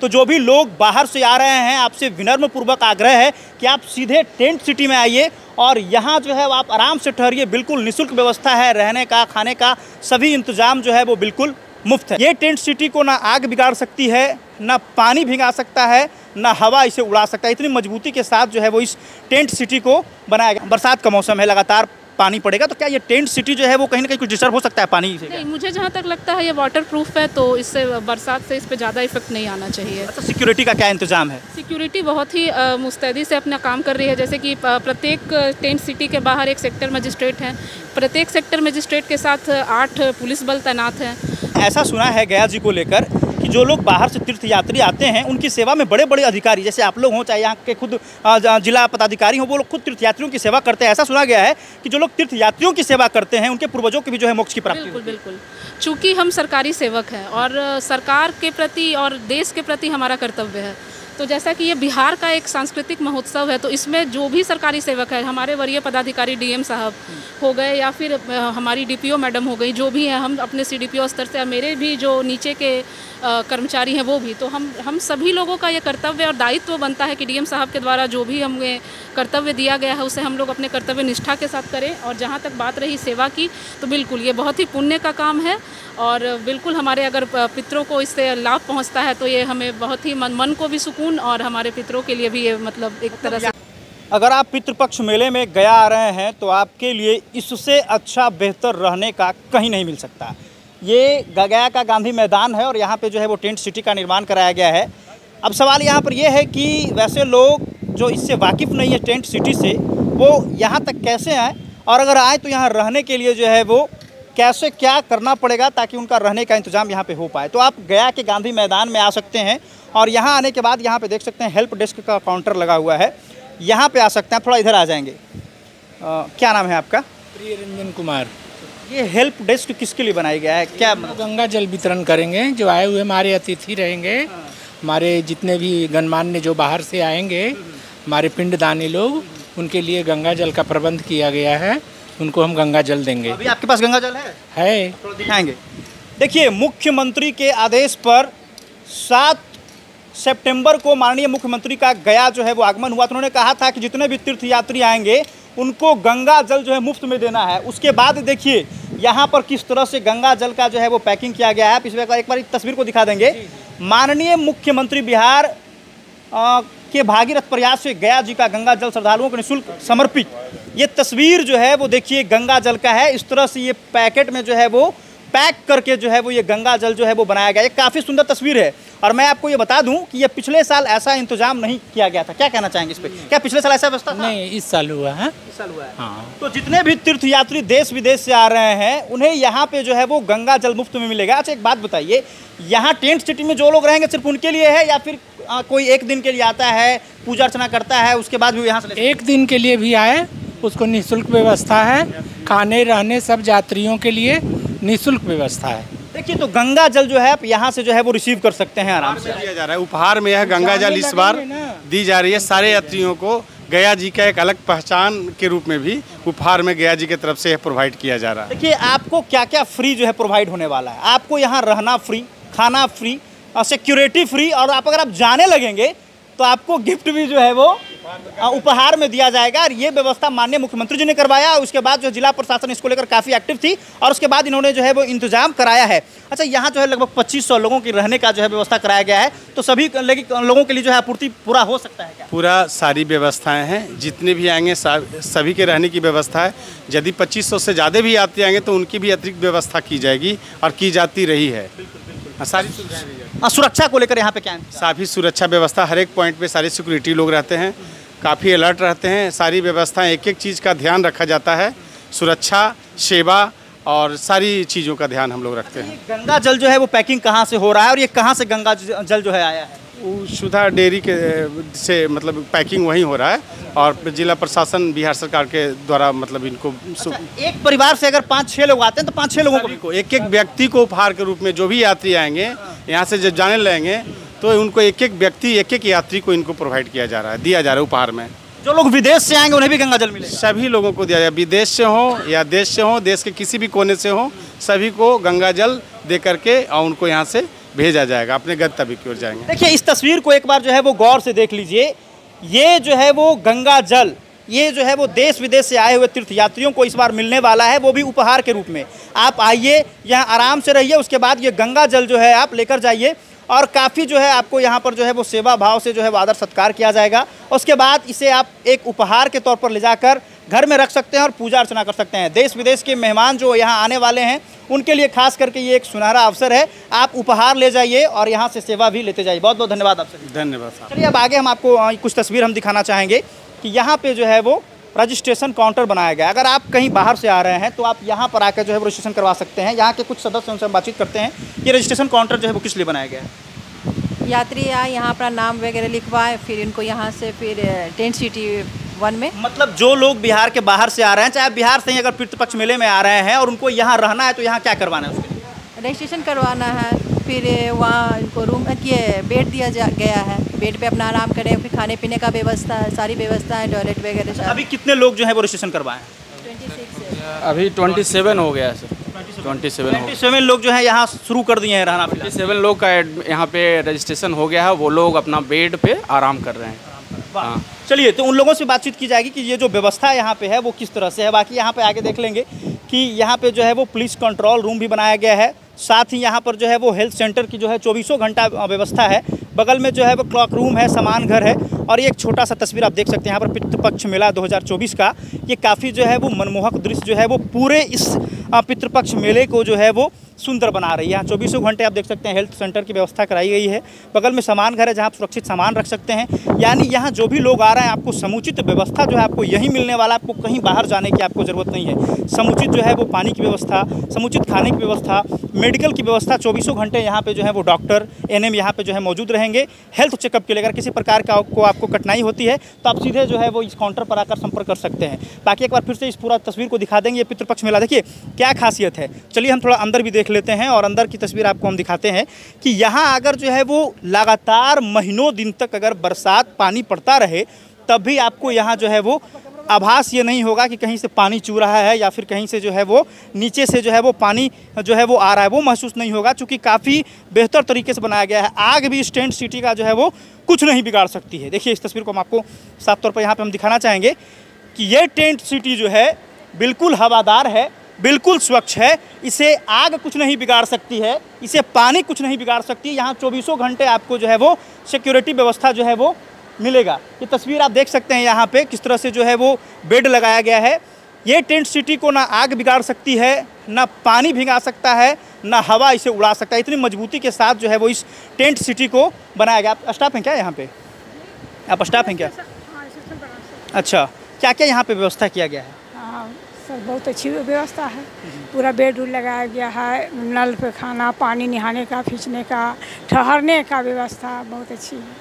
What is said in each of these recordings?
तो जो भी लोग बाहर से आ रहे हैं, आपसे विनम्र पूर्वक आग्रह है कि आप सीधे टेंट सिटी में आइए और यहाँ जो है आप आराम से ठहरिए। बिल्कुल निःशुल्क व्यवस्था है, रहने का, खाने का, सभी इंतजाम जो है वो बिल्कुल मुफ्त है। ये टेंट सिटी को ना आग बिगाड़ सकती है, ना पानी भिगा सकता है, ना हवा इसे उड़ा सकता है। इतनी मजबूती के साथ जो है वो इस टेंट सिटी को बनाया गया। बरसात का मौसम है, लगातार पानी पड़ेगा, तो क्या ये टेंट सिटी जो है वो कहीं ना कहीं कुछ डिस्टर्ब हो सकता है पानी से? नहीं, मुझे जहाँ तक लगता है ये वाटर प्रूफ है, तो इससे बरसात से इस पर ज़्यादा इफेक्ट नहीं आना चाहिए। अच्छा, सिक्योरिटी का क्या इंतजाम है? सिक्योरिटी बहुत ही मुस्तैदी से अपना काम कर रही है। जैसे कि प्रत्येक टेंट सिटी के बाहर एक सेक्टर मजिस्ट्रेट है, प्रत्येक सेक्टर मजिस्ट्रेट के साथ 8 पुलिस बल तैनात हैं। ऐसा सुना है गया जी को लेकर कि जो लोग बाहर से तीर्थ यात्री आते हैं उनकी सेवा में बड़े बड़े अधिकारी, जैसे आप लोग हों, चाहे यहाँ के खुद जिला पदाधिकारी हों, वो लोग खुद तीर्थयात्रियों की सेवा करते हैं। ऐसा सुना गया है कि जो लोग तीर्थयात्रियों की सेवा करते हैं उनके पूर्वजों की भी जो है मोक्ष की प्राप्ति। बिल्कुल बिल्कुल, चूँकि हम सरकारी सेवक हैं और सरकार के प्रति और देश के प्रति हमारा कर्तव्य है। तो जैसा कि ये बिहार का एक सांस्कृतिक महोत्सव है, तो इसमें जो भी सरकारी सेवक है, हमारे वरीय पदाधिकारी डीएम साहब हो गए या फिर हमारी डीपीओ मैडम हो गई, जो भी हैं, हम अपने सीडीपीओ स्तर से, मेरे भी जो नीचे के कर्मचारी हैं वो भी, तो हम सभी लोगों का ये कर्तव्य और दायित्व बनता है कि डीएम साहब के द्वारा जो भी हमें कर्तव्य दिया गया है उसे हम लोग अपने कर्तव्य निष्ठा के साथ करें। और जहाँ तक बात रही सेवा की, तो बिल्कुल ये बहुत ही पुण्य का काम है और बिल्कुल हमारे अगर पितरों को इससे लाभ पहुँचता है तो ये हमें बहुत ही मन को भी सुकून और हमारे पितरों के लिए भी ये मतलब एक तरह से। अगर आप पितृपक्ष मेले में गया आ रहे हैं तो आपके लिए इससे अच्छा बेहतर रहने का कहीं नहीं मिल सकता। ये गया का गांधी मैदान है और यहाँ पे जो है वो टेंट सिटी का निर्माण कराया गया है। अब सवाल यहाँ पर यह है कि वैसे लोग जो इससे वाकिफ़ नहीं है टेंट सिटी से, वो यहाँ तक कैसे आए और अगर आए तो यहाँ रहने के लिए जो है वो कैसे क्या करना पड़ेगा ताकि उनका रहने का इंतज़ाम यहाँ पे हो पाए। तो आप गया के गांधी मैदान में आ सकते हैं और यहाँ आने के बाद यहाँ पे देख सकते हैं हेल्प डेस्क का काउंटर लगा हुआ है, यहाँ पे आ सकते हैं। थोड़ा इधर आ जाएंगे। क्या नाम है आपका? प्रिय रंजन कुमार। ये हेल्प डेस्क किसके लिए बनाया गया है? क्या गंगा जल वितरण करेंगे, जो आए हुए हमारे अतिथि रहेंगे, हमारे जितने भी गणमान्य जो बाहर से आएंगे, हमारे पिंडदानी लोग, उनके लिए गंगा जल का प्रबंध किया गया है, उनको हम गंगा जल देंगे। अभी आपके पास गंगा जल है? तो दिखाएंगे। देखिए, मुख्यमंत्री के आदेश पर 7 सितंबर को माननीय मुख्यमंत्री का गया जो है वो आगमन हुआ। तो उन्होंने कहा था कि जितने भी तीर्थयात्री आएंगे उनको गंगा जल जो है मुफ्त में देना है। उसके बाद देखिए यहाँ पर किस तरह से गंगा जल का जो है वो पैकिंग किया गया है। पिछले एक बार तस्वीर को दिखा देंगे। माननीय मुख्यमंत्री बिहार के भागीरथ प्रयास से गया जी का गंगा जल श्रद्धालुओं को निःशुल्क समर्पित। ये तस्वीर जो है वो देखिए गंगा जल का है। इस तरह से ये पैकेट में जो है वो पैक करके जो है वो ये गंगा जल जो है वो बनाया गया। ये काफ़ी सुंदर तस्वीर है और मैं आपको ये बता दूं कि ये पिछले साल ऐसा इंतजाम नहीं किया गया था। क्या कहना चाहेंगे इस पे? क्या पिछले साल ऐसा व्यवस्था था? नहीं, इस साल हुआ है। इस साल हुआ है। हाँ। तो जितने भी तीर्थयात्री देश विदेश से आ रहे हैं उन्हें यहाँ पे जो है वो गंगा जल मुफ्त में मिलेगा। अच्छा, एक बात बताइए, यहाँ टेंट सिटी में जो लोग रहेंगे सिर्फ उनके लिए है या फिर कोई एक दिन के लिए आता है, पूजा अर्चना करता है, उसके बाद भी यहाँ से? एक दिन के लिए भी आए उसको निःशुल्क व्यवस्था है, खाने रहने सब यात्रियों के लिए निःशुल्क व्यवस्था है। देखिए, तो गंगा जल जो है आप यहाँ से जो है वो रिसीव कर सकते हैं आराम से। दिया जा रहा है उपहार में, यह गंगा जल इस बार दी जा रही है सारे यात्रियों को। गया जी का एक अलग पहचान के रूप में भी उपहार में गया जी की तरफ से यह प्रोवाइड किया जा रहा है। देखिए, आपको क्या क्या फ्री जो है प्रोवाइड होने वाला है। आपको यहाँ रहना फ्री, खाना फ्री, सिक्योरिटी फ्री और अगर आप जाने लगेंगे तो आपको गिफ्ट भी जो है वो उपहार में दिया जाएगा। और ये व्यवस्था माननीय मुख्यमंत्री जी ने करवाया। उसके बाद जो जिला प्रशासन इसको लेकर काफ़ी एक्टिव थी और उसके बाद इन्होंने जो है वो इंतजाम कराया है। अच्छा, यहाँ जो है लगभग 2500 लोगों की रहने का जो है व्यवस्था कराया गया है। तो सभी लोगों के लिए जो है आपूर्ति पूरा हो सकता है क्या? पूरा सारी व्यवस्थाएं हैं, जितने भी आएंगे सभी के रहने की व्यवस्था है। यदि 2500 से ज़्यादा भी यात्री आएंगे तो उनकी भी अतिरिक्त व्यवस्था की जाएगी और की जाती रही है। सारी सुविधाएं। सुरक्षा को लेकर यहाँ पे क्या है? काफ़ी सुरक्षा व्यवस्था, हर एक पॉइंट पे सारे सिक्योरिटी लोग रहते हैं, काफ़ी अलर्ट रहते हैं। सारी व्यवस्थाएं, एक एक चीज़ का ध्यान रखा जाता है। सुरक्षा, सेवा और सारी चीज़ों का ध्यान हम लोग रखते हैं। गंगा जल जो है वो पैकिंग कहाँ से हो रहा है और ये कहाँ से गंगा जल जो है आया है? सुधा डेयरी के से मतलब पैकिंग वहीं हो रहा है और जिला प्रशासन बिहार सरकार के द्वारा मतलब इनको अच्छा, एक परिवार से अगर 5-6 लोग आते हैं तो 5-6 लोगों को एक एक व्यक्ति को उपहार के रूप में जो भी यात्री आएंगे यहाँ से जब जाने लगेंगे तो उनको एक एक व्यक्ति, एक एक यात्री को इनको प्रोवाइड किया जा रहा है, दिया जा रहा है उपहार में। जो लोग विदेश से आएंगे उन्हें भी गंगा जल मिलेगा? सभी लोगों को दिया जाए, विदेश से हो या देश से हो, देश के किसी भी कोने से हो, सभी को गंगा जल दे करके और उनको यहाँ से भेजा जाएगा, अपने गंतव्य की ओर जाएंगे। देखिए इस तस्वीर को एक बार जो है वो गौर से देख लीजिए। ये जो है वो गंगा जल, ये जो है वो देश विदेश से आए हुए तीर्थयात्रियों को इस बार मिलने वाला है, वो भी उपहार के रूप में। आप आइए, यहाँ आराम से रहिए, उसके बाद ये गंगा जल जो है आप लेकर जाइए और काफ़ी जो है आपको यहाँ पर जो है वो सेवा भाव से जो है वो आदर सत्कार किया जाएगा। उसके बाद इसे आप एक उपहार के तौर पर ले जाकर घर में रख सकते हैं और पूजा अर्चना कर सकते हैं। देश विदेश के मेहमान जो यहाँ आने वाले हैं उनके लिए खास करके ये एक सुनहरा अवसर है। आप उपहार ले जाइए और यहाँ से सेवा भी लेते जाइए। बहुत बहुत धन्यवाद आपसे। धन्यवाद साहब। चलिए अब आगे हम आपको कुछ तस्वीर हम दिखाना चाहेंगे कि यहाँ पे जो है वो रजिस्ट्रेशन काउंटर बनाया गया है। अगर आप कहीं बाहर से आ रहे हैं तो आप यहाँ पर आकर जो है वो रजिस्ट्रेशन करवा सकते हैं। यहाँ के कुछ सदस्य उनसे हम बातचीत करते हैं। ये रजिस्ट्रेशन काउंटर जो है वो किस लिए बनाया गया है? यात्री आए, यहाँ अपना नाम वगैरह लिखवाए, फिर इनको यहाँ से फिर टेंट सिटी 1 में। मतलब जो लोग बिहार के बाहर से आ रहे हैं, चाहे बिहार से ही अगर पितृपक्ष मेले में आ रहे हैं और उनको यहाँ रहना है तो यहाँ क्या करवाना है? उसके लिए रजिस्ट्रेशन करवाना है, फिर वहाँ इनको रूम ये बेड दिया गया है, बेड पे अपना आराम करें, फिर खाने पीने का व्यवस्था है, सारी व्यवस्था है, टॉयलेट वगैरह। अभी कितने लोग जो है वो रजिस्ट्रेशन करवाएं? 26 अभी 27 हो गया है सर। 27 लोग जो है यहाँ शुरू कर दिए हैं रहना। 27 लोग का यहाँ पे रजिस्ट्रेशन हो गया है, वो लोग अपना बेड पे आराम कर रहे हैं। हाँ, चलिए तो उन लोगों से बातचीत की जाएगी कि ये जो व्यवस्था यहाँ पे है वो किस तरह से है। बाकी यहाँ पे आगे देख लेंगे कि यहाँ पे जो है वो पुलिस कंट्रोल रूम भी बनाया गया है। साथ ही यहाँ पर जो है वो हेल्थ सेंटर की जो है 24 घंटा व्यवस्था है। बगल में जो है वो क्लॉक रूम है, सामान घर है। और ये एक छोटा सा तस्वीर आप देख सकते हैं यहाँ पर पितृपक्ष मेला 2024 का। ये काफ़ी जो है वो मनमोहक दृश्य जो है वो पूरे इस पितृपक्ष मेले को जो है वो सुंदर बना रही है। यहाँ 24 घंटे आप देख सकते हैं हेल्थ सेंटर की व्यवस्था कराई गई है। बगल में सामान घर है जहाँ आप सुरक्षित सामान रख सकते हैं। यानी यहाँ जो भी लोग आ रहे हैं आपको समुचित व्यवस्था जो है आपको यहीं मिलने वाला, आपको कहीं बाहर जाने की आपको ज़रूरत नहीं है। समुचित जो है वो पानी की व्यवस्था, समुचित खाने की व्यवस्था, मेडिकल की व्यवस्था, 24 घंटे यहाँ पे जो है वो डॉक्टर एनएम यहाँ पे जो है मौजूद रहेंगे हेल्थ चेकअप के लिए। अगर किसी प्रकार का आपको कठिनाई होती है तो आप सीधे जो है वो इस काउंटर पर आकर संपर्क कर सकते हैं। बाकी एक बार फिर से इस पूरा तस्वीर को दिखा देंगे। ये पितृपक्ष मेला देखिए क्या खासियत है। चलिए हम थोड़ा अंदर भी देख लेते हैं और अंदर की तस्वीर आपको हम दिखाते हैं कि यहाँ अगर जो है वो लगातार महीनों दिन तक अगर बरसात पानी पड़ता रहे तब भी आपको यहाँ जो है वो आभास ये नहीं होगा कि कहीं से पानी चू रहा है या फिर कहीं से जो है वो नीचे से जो है वो पानी जो है वो आ रहा है, वो महसूस नहीं होगा। चूँकि काफ़ी बेहतर तरीके से बनाया गया है। आग भी इस टेंट सिटी का जो है वो कुछ नहीं बिगाड़ सकती है। देखिए इस तस्वीर को हम आपको साफ तौर पर यहाँ पर हम दिखाना चाहेंगे कि ये टेंट सिटी जो है बिल्कुल हवादार है, बिल्कुल स्वच्छ है। इसे आग कुछ नहीं बिगाड़ सकती है, इसे पानी कुछ नहीं बिगाड़ सकती। यहाँ 24 घंटे आपको जो है वो सिक्योरिटी व्यवस्था जो है वो मिलेगा। ये तस्वीर आप देख सकते हैं यहाँ पे किस तरह से जो है वो बेड लगाया गया है। ये टेंट सिटी को ना आग बिगाड़ सकती है, ना पानी भिगा सकता है, ना हवा इसे उड़ा सकता है। इतनी मजबूती के साथ जो है वो इस टेंट सिटी को बनाया गया। आप स्टाफ हैं क्या यहाँ पे? आप स्टाफ हैं क्या? अच्छा, क्या क्या यहाँ पे व्यवस्था किया गया है? सर बहुत अच्छी व्यवस्था है। पूरा बेड रूम लगाया गया है, नल पे खाना पानी, नहाने का, खींचने का, ठहरने का व्यवस्था बहुत अच्छी है।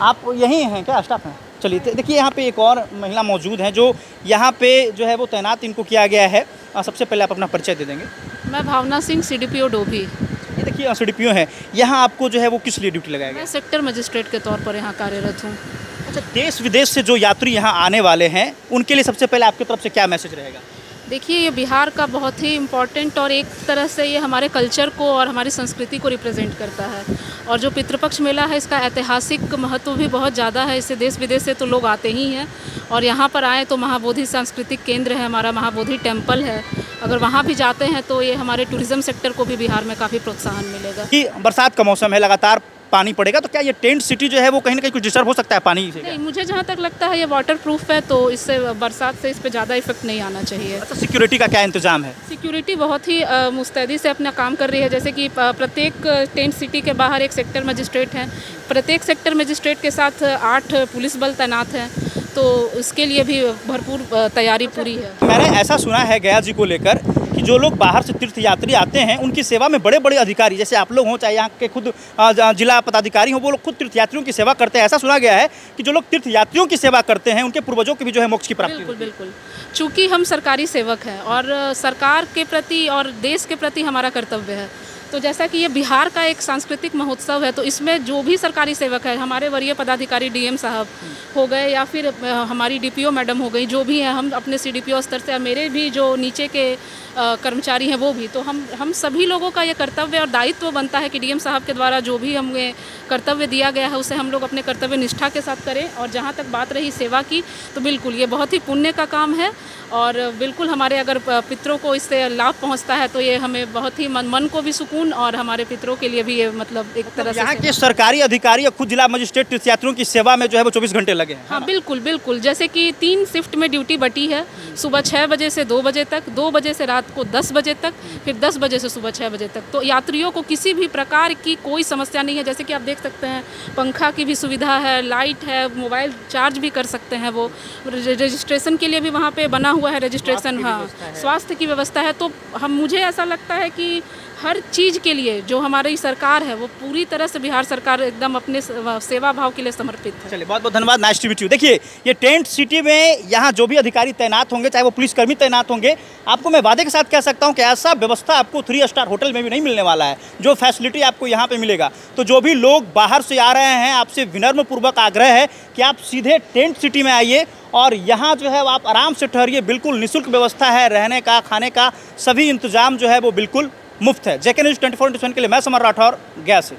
आप यहीं हैं क्या? स्टाफ हैं? चलिए देखिए यहाँ पे एक और महिला मौजूद हैं जो यहाँ पे जो है वो तैनात इनको किया गया है। सबसे पहले आप अपना परिचय दे देंगे। मैं भावना सिंह, CDPO डोभी। ये देखिए CDPO है। यहाँ आपको जो है वो किस लिए ड्यूटी लगाया गया? मैं सेक्टर मजिस्ट्रेट के तौर पर यहाँ कार्यरत हूँ। अच्छा, देश विदेश से जो यात्री यहाँ आने वाले हैं उनके लिए सबसे पहले आपकी तरफ से क्या मैसेज रहेगा? देखिए ये बिहार का बहुत ही इम्पॉर्टेंट और एक तरह से ये हमारे कल्चर को और हमारी संस्कृति को रिप्रेजेंट करता है। और जो पितृपक्ष मेला है इसका ऐतिहासिक महत्व भी बहुत ज़्यादा है। इससे देश विदेश से तो लोग आते ही हैं और यहाँ पर आए तो महाबोधि सांस्कृतिक केंद्र है, हमारा महाबोधि टेम्पल है। अगर वहाँ भी जाते हैं तो ये हमारे टूरिज़्म सेक्टर को भी बिहार में काफ़ी प्रोत्साहन मिलेगा। कि बरसात का मौसम है, लगातार पानी पड़ेगा तो क्या ये टेंट सिटी जो है वो कहीं ना कहीं कुछ डिस्टर्ब हो सकता है पानी से? नहीं, मुझे जहाँ तक लगता है ये वाटर प्रूफ है तो इससे बरसात से इस पर ज़्यादा इफेक्ट नहीं आना चाहिए। अच्छा, सिक्योरिटी का क्या इंतजाम है? सिक्योरिटी बहुत ही मुस्तैदी से अपना काम कर रही है। जैसे कि प्रत्येक टेंट सिटी के बाहर एक सेक्टर मजिस्ट्रेट है, प्रत्येक सेक्टर मजिस्ट्रेट के साथ 8 पुलिस बल तैनात हैं, तो इसके लिए भी भरपूर तैयारी पूरी है। मैंने ऐसा सुना है गया जी को लेकर कि जो लोग बाहर से तीर्थ यात्री आते हैं उनकी सेवा में बड़े बड़े अधिकारी जैसे आप लोग हों, चाहे यहाँ के खुद जिला पदाधिकारी हों, वो लोग खुद तीर्थ यात्रियों की सेवा करते हैं। ऐसा सुना गया है कि जो लोग तीर्थ यात्रियों की सेवा करते हैं उनके पूर्वजों की भी जो है मोक्ष की प्राप्ति। बिल्कुल बिल्कुल, चूँकि हम सरकारी सेवक हैं और सरकार के प्रति और देश के प्रति हमारा कर्तव्य है, तो जैसा कि ये बिहार का एक सांस्कृतिक महोत्सव है, तो इसमें जो भी सरकारी सेवक है, हमारे वरीय पदाधिकारी डीएम साहब हो गए या फिर हमारी डीपीओ मैडम हो गई, जो भी हैं, हम अपने सीडीपीओ स्तर से, मेरे भी जो नीचे के कर्मचारी हैं वो भी, तो हम सभी लोगों का ये कर्तव्य और दायित्व बनता है कि डीएम साहब के द्वारा जो भी हमें कर्तव्य दिया गया है उसे हम लोग अपने कर्तव्य निष्ठा के साथ करें। और जहाँ तक बात रही सेवा की, तो बिल्कुल ये बहुत ही पुण्य का काम है और बिल्कुल हमारे अगर पितरों को इससे लाभ पहुंचता है तो ये हमें बहुत ही मन को भी सुकून और हमारे पितरों के लिए भी ये मतलब एक तरह से यहाँ के सरकारी अधिकारी और खुद जिला मजिस्ट्रेट तीर्थयात्रियों की सेवा में जो है वो 24 घंटे लगे हैं। हाँ बिल्कुल बिल्कुल, जैसे कि 3 शिफ्ट में ड्यूटी बटी है, सुबह 6 बजे से 2 बजे तक, 2 बजे से रात को 10 बजे तक, फिर 10 बजे से सुबह 6 बजे तक। तो यात्रियों को किसी भी प्रकार की कोई समस्या नहीं है। जैसे कि आप देख सकते हैं पंखा की भी सुविधा है, लाइट है, मोबाइल चार्ज भी कर सकते हैं, वो रजिस्ट्रेशन के लिए भी वहाँ पे बना हुआ है रजिस्ट्रेशन, हाँ स्वास्थ्य की व्यवस्था है। तो मुझे ऐसा लगता है कि हर चीज़ के लिए जो हमारी सरकार है वो पूरी तरह से बिहार सरकार एकदम अपने सेवा भाव के लिए समर्पित है। चलिए बहुत बहुत धन्यवाद, नाइस टू मीट यू। देखिए ये टेंट सिटी में यहाँ जो भी अधिकारी तैनात होंगे, चाहे वो पुलिसकर्मी तैनात होंगे, आपको मैं वादे के साथ कह सकता हूँ कि ऐसा व्यवस्था आपको 3 स्टार होटल में भी नहीं मिलने वाला है, जो फैसिलिटी आपको यहाँ पे मिलेगा। तो जो भी लोग बाहर से आ रहे हैं, आपसे विनम्र पूर्वक आग्रह है कि आप सीधे टेंट सिटी में आइए और यहाँ जो है आप आराम से ठहरिए। बिल्कुल निःशुल्क व्यवस्था है, रहने का, खाने का, सभी इंतजाम जो है वो बिल्कुल मुफ्त है। जेके न्यूज़ 24/7 के लिए मैं समर राठौर, गया से।